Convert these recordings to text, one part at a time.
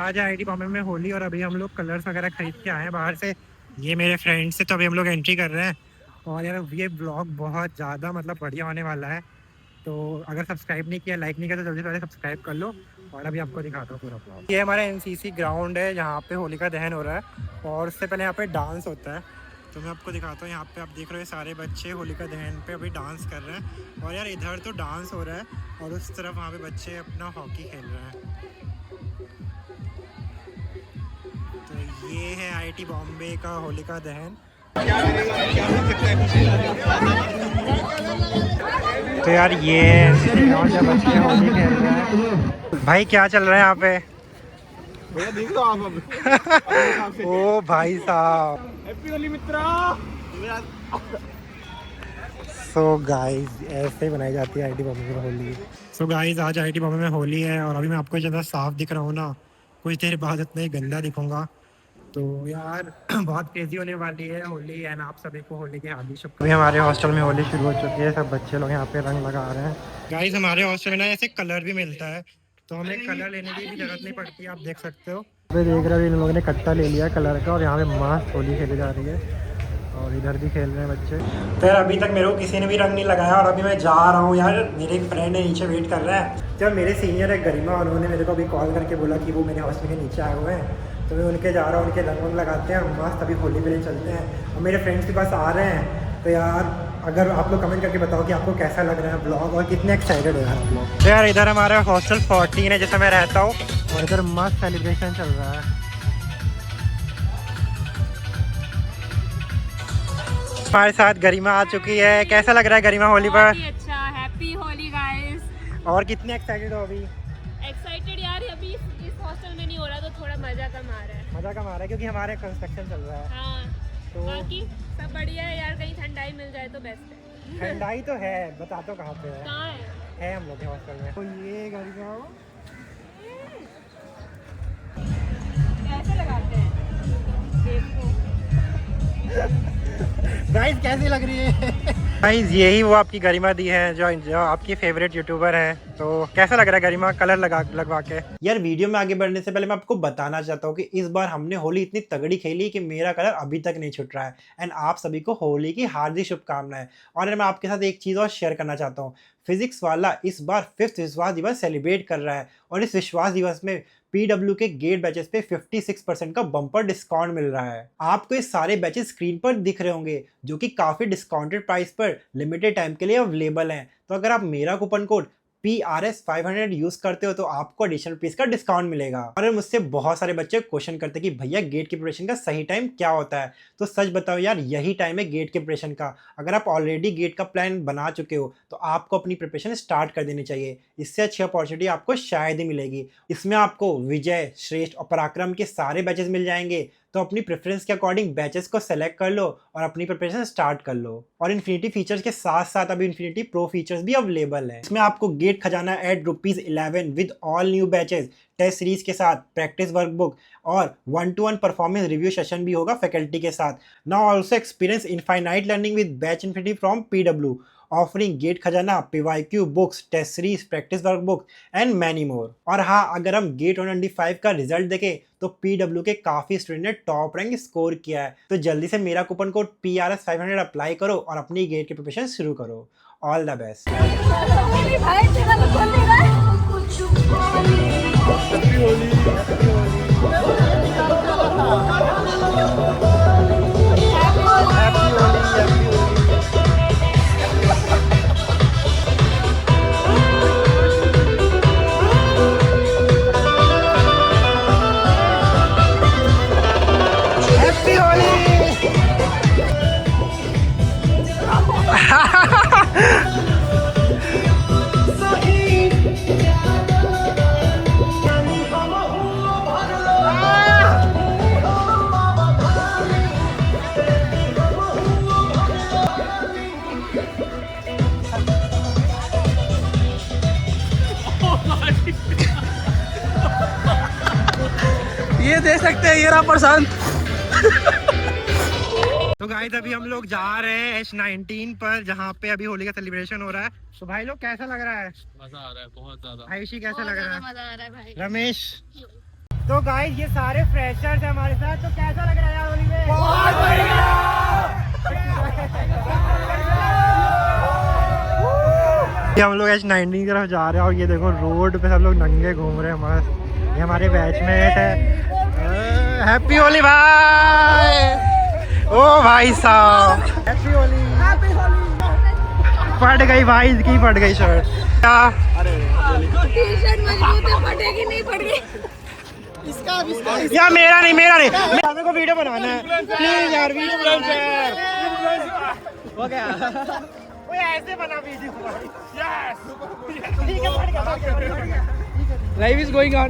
आज आईटी बॉम्बे में होली और अभी हम लोग कलर्स वगैरह खरीद के आए हैं बाहर से। ये मेरे फ्रेंड्स से तो अभी हम लोग एंट्री कर रहे हैं। और यार ये ब्लॉग बहुत ज़्यादा मतलब बढ़िया होने वाला है। तो अगर सब्सक्राइब नहीं किया, लाइक नहीं किया तो जल्दी से सब्सक्राइब कर लो। और अभी आपको दिखाता हूँ पूरा ब्लॉग। ये हमारा एनसीसी ग्राउंड है जहाँ पे होलिका दहन हो रहा है और उससे पहले यहाँ पे डांस होता है। तो मैं आपको दिखाता हूँ, यहाँ पे आप देख रहे हो सारे बच्चे होलिका दहन पे अभी डांस कर रहे हैं। और यार इधर तो डांस हो रहा है और उस तरफ वहाँ पे बच्चे अपना हॉकी खेल रहे हैं। तो ये है आईटी बॉम्बे का होलिका दहन। तो यार ये जब बच्चे होली खेल रहे हैं। भाई क्या चल रहा है यहाँ पे? भैया देख लो आप अब। ओ भाई साहब, हैप्पी होली मित्रा। सो गाइस ऐसे ही बनाई जाती है आईटी बॉम्बे में होली। सो गाइस आज आईटी बॉम्बे में होली है और अभी मैं आपको ज़्यादा साफ दिख रहा हूँ ना, कुछ देर बाद इतना ही गंदा दिखूंगा। तो यार बहुत क्रेजी होने वाली है होली एंड आप सभी को होली की हार्दिक शुभकामनाएं। अभी हमारे हॉस्टल में होली शुरू हो चुकी है, सब बच्चे लोग यहाँ पे रंग लगा रहे हैं। गाइस हमारे हॉस्टल में ना ऐसे कलर भी मिलता है, तो हमें कलर लेने की भी जरूरत नहीं पड़ती, आप देख सकते हो। अभी देख रहे हो इन लोगों ने कट्टा ले लिया कलर का और यहाँ पे मस्त होली खेली जा रही है और इधर भी खेल रहे हैं बच्चे। तो यार अभी तक मेरे को किसी ने भी रंग नहीं लगाया और अभी मैं जा रहा हूँ यार। मेरे एक फ्रेंड है नीचे वेट कर रहा है। जब मेरे सीनियर है गरिमा, उन्होंने मेरे को अभी कॉल करके बोला कि वो मेरे हॉस्टल के नीचे आए हुए हैं, तो मैं उनके जा रहा हूँ, उनके रंग लगाते हैं और मस्त अभी होली के लिए चलते हैं। और मेरे फ्रेंड्स के पास आ रहे हैं। तो यार अगर आप लोग कमेंट करके बताओ कि आपको कैसा लग रहा है ब्लॉग और कितने एक्साइटेड हो यार आप लोग। तो यार इधर हमारा हॉस्टल 14 है जैसे मैं रहता हूँ और इधर मस्त सेलिब्रेशन चल रहा है। हमारे साथ गरिमा आ चुकी है। कैसा लग रहा है गरिमा होली पर? अच्छा, हैप्पी होली गाइस। और कितने एक्साइटेड हो अभी? एक्साइटेड यार, अभी इस हॉस्टल में नहीं हो रहा तो थोड़ा मजा कम आ रहा है। मज़ा कम आ रहा है क्योंकि हमारे कंस्ट्रक्शन चल रहा है। हाँ, तो बाकी सब बढ़िया है यार, कहीं ठंडाई मिल जाए तो बेस्ट है। ठंडाई तो है, बता दो कहाँ पे कहाँ है हम लोग के हॉस्टल में। तो ये गरिमा कैसे लगाते हैं देखो। गाइस कैसी लग रही है? गाइस यही वो आपकी गरिमा दी है जो आपकी फेवरेट यूट्यूबर है। तो कैसा लग रहा है गरिमा कलर लगवा के? यार वीडियो में आगे बढ़ने से पहले मैं आपको बताना चाहता हूँ कि इस बार हमने होली इतनी तगड़ी खेली कि मेरा कलर अभी तक नहीं छूट रहा है। एंड आप सभी को होली की हार्दिक शुभकामनाएं। और मैं आपके साथ एक चीज़ और शेयर करना चाहता हूँ। फिजिक्स वाला इस बार 5th विश्वास दिवस सेलिब्रेट कर रहा है और इस विश्वास दिवस में PW के गेट बैचेस पे 56% का बम्पर डिस्काउंट मिल रहा है। आपको ये सारे बैचेस स्क्रीन पर दिख रहे होंगे जो कि काफी डिस्काउंटेड प्राइस पर लिमिटेड टाइम के लिए अवेलेबल हैं। तो अगर आप मेरा कूपन कोड PRS 500 यूज करते हो तो आपको एडिशनल पीस का डिस्काउंट मिलेगा। और मुझसे बहुत सारे बच्चे क्वेश्चन करते हैं कि भैया गेट की प्रिपरेशन का सही टाइम क्या होता है? तो सच बताओ यार, यही टाइम है गेट के प्रिपरेशन का। अगर आप ऑलरेडी गेट का प्लान बना चुके हो तो आपको अपनी प्रिपरेशन स्टार्ट कर देनी चाहिए। इससे अच्छी अपॉर्चुनिटी आपको शायद ही मिलेगी। इसमें आपको विजय, श्रेष्ठ और पराक्रम के सारे बैचेस मिल जाएंगे। तो अपनी प्रेफरेंस के अकॉर्डिंग बैचेस को सेलेक्ट कर लो और अपनी प्रिपरेशन स्टार्ट कर लो। और इन्फिनिटी फीचर्स के साथ साथ अभी इन्फिनिटी प्रो फीचर्स भी अवेलेबल है। इसमें आपको get Khazana at ₹11 with all new batches, test series के साथ, प्रैक्टिस वर्कबुक और 1-to-1 परफॉर्मेंस रिव्यू सेशन भी होगा फैकल्टी के साथ। Now also experience infinite learning with batch infinity from PW, offering get Khazana, PYQ books, test series, practice workbook and many more. और हाँ, अगर हम गेट 195 का रिजल्ट देखें तो PW के काफी स्टूडेंट ने टॉप रैंक स्कोर किया है। तो जल्दी से मेरा कूपन कोड PRS 500 अप्लाई करो और अपनी गेट की प्रिपरेशन शुरू करो। All the best. ये दे सकते हैं, ये रहा प्रशांत। तो गाइस अभी हम लोग जा रहे हैं H19 पर जहाँ पे अभी होली का सेलिब्रेशन हो रहा है। तो भाई लोग कैसा लग रहा है? मजा आ रहा है बहुत ज्यादा। आयुषी कैसा लग रहा है? मजा आ रहा है भाई। रमेश तो गाइस ये सारे फ्रेशर्स हैं हमारे साथ, तो कैसा लग रहा है यार होली में? बहुत बढ़िया। हम लोग H19 की तरफ जा रहे हैं और ये देखो रोड पे सब लोग नंगे घूम रहे हैं मस्त। ये हमारे बैचमेट है। हैप्पी होली भाई। ओ भाई साहब हैप्पी होली। फट गई भाई, इसकी फट गई शर्ट। क्या टी-शर्ट मजबूत है, फटेगी नहीं, फट गई। यार मेरा नहीं मेरे को वीडियो बनाना है प्लीज यार, वीडियो हो गया। ओए ऐसे बना वीडियो। यस ठीक है, बढ़ गया। Live is going on.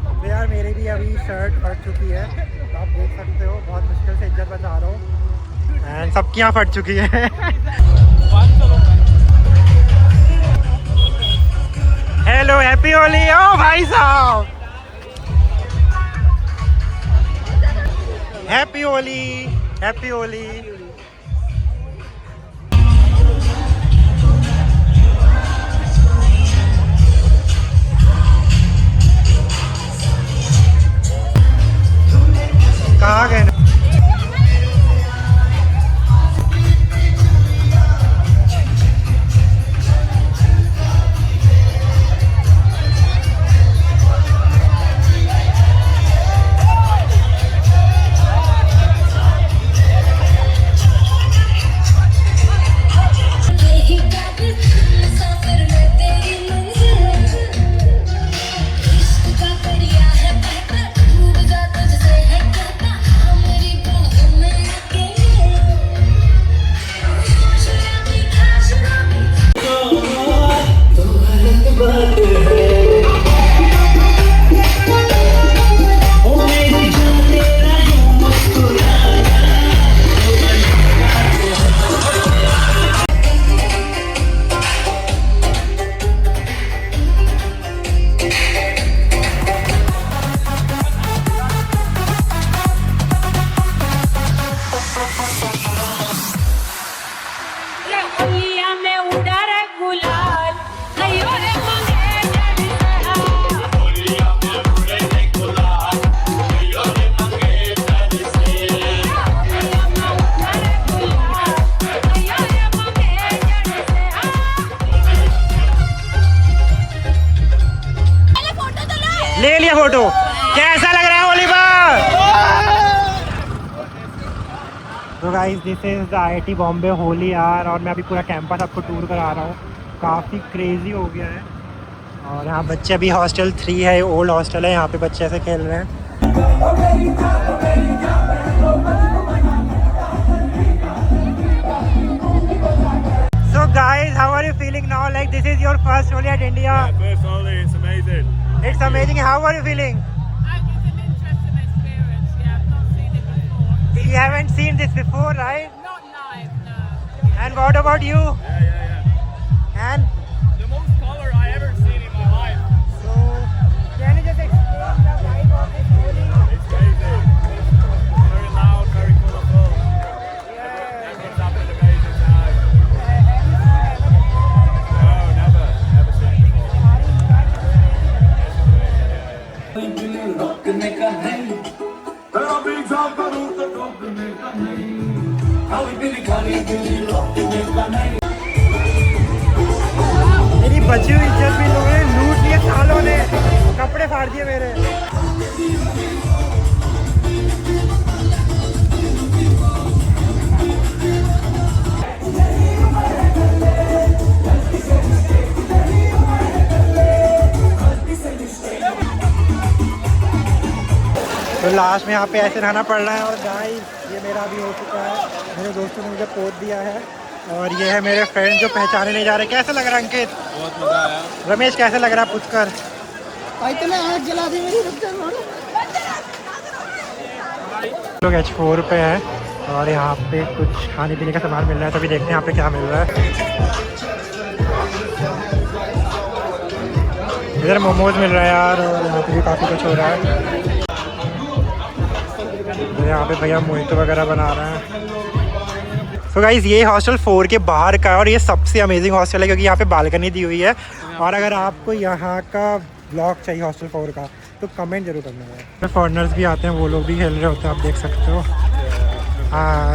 तो यार मेरी भी अभी शर्ट फट चुकी है, तो आप देख सकते हो बहुत मुश्किल से इज्जत बचा रहा हूँ एंड सबकी यहाँ फट चुकी है। Hello happy Holi. ओ भाई साहब हैप्पी होली, हैप्पी होली। कहाँ गए? ले लिया फोटो। कैसा लग रहा है होली पर? तो guys this is IIT Bombay Holi यार, और मैं अभी पूरा कैंपस आपको टूर करा रहा हूँ। काफ़ी क्रेजी हो गया है। और यहाँ बच्चे अभी हॉस्टल 3 है, ओल्ड हॉस्टल है, यहाँ पे बच्चे ऐसे खेल रहे हैं। So guys, how are you feeling now? Like this is your first Holi at India. Yeah, first Holi, it's amazing. It's amazing. How are you feeling? It's an interesting experience. Yeah, I've not seen it before. You haven't seen this before, right? Not live, no. And what about you? Yeah. And The most color I ever seen in my life. so, can you just explain the vibe of this Holi? It's crazy. Very loud, very colorful. Everyone's having an amazing time. No, never seen it before. मेरी बची हुई इज्जत भी लोगों ने लूट लिए, सालों ने कपड़े फाड़ दिए मेरे। तो लास्ट में यहाँ पे ऐसे रहना पड़ रहा है। और गाइस ये मेरा भी हो चुका है, मेरे दोस्तों ने मुझे पोत दिया है। और ये है मेरे फ्रेंड जो पहचाने नहीं जा रहे। कैसा लग रहा है अंकित? बहुत मजा आया। रमेश कैसा लग रहा है पूछकर? लोग H4 पे है और यहाँ पे कुछ खाने पीने का सामान मिल रहा है, तभी देखते हैं यहाँ पे क्या मिल रहा है। इधर मोमोज मिल रहा है यार, और यहाँ पे भी काफ़ी कुछ हो रहा है। यहाँ पे भैया मोहितो वगैरह बना रहे हैं। तो गाइस ये हॉस्टल 4 के बाहर का है और ये सबसे अमेजिंग हॉस्टल है क्योंकि यहाँ पे बालकनी दी हुई है। और अगर आपको यहाँ का ब्लॉग चाहिए हॉस्टल 4 का तो कमेंट जरूर करना है। फॉरेनर्स भी आते हैं, वो लोग भी खेल रहे होते हैं, आप देख सकते हो।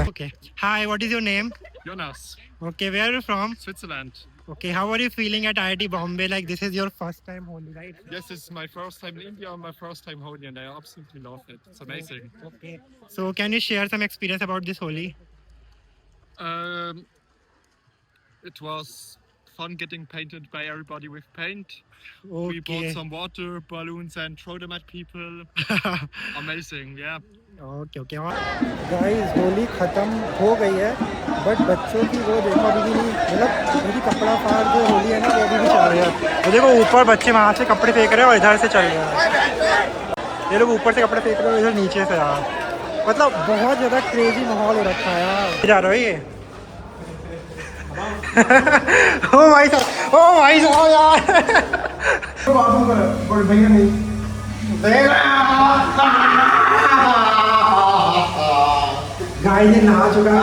Okay, hi, what is your name? Jonas, okay, where are you from? Switzerland. Okay, how are you feeling at IIT Bombay? Like this is your first time Holi, right? Yes, this is my first time in India and my first time Holi, and I absolutely love it. It's amazing. Okay. So can you share some experience about this Holi? It was fun getting painted by everybody with paint. We Okay. bought some water balloons and throw them at people. Amazing, yeah. Okay okay. Guys Holi ख़त्म हो गई है, but बच्चों की वो देखो अभी भी नहीं, मतलब उनकी कपड़ा फाड़ जो होली है ना वो अभी भी चल रही है। तो देखो ऊपर बच्चे वहाँ से कपड़े फेंक रहे हैं और इधर से चल रहे हैं। ये लोग ऊपर से कपड़े फेंक रहे हैं, इधर नीचे से यार, मतलब बहुत ज़्यादा क्रेजी माहौल हो रखा है यार। जा रहे हो ये? ओ भाई साहब, ओ भाई साहब यार। भैया नहीं गाय ने नहा चुका।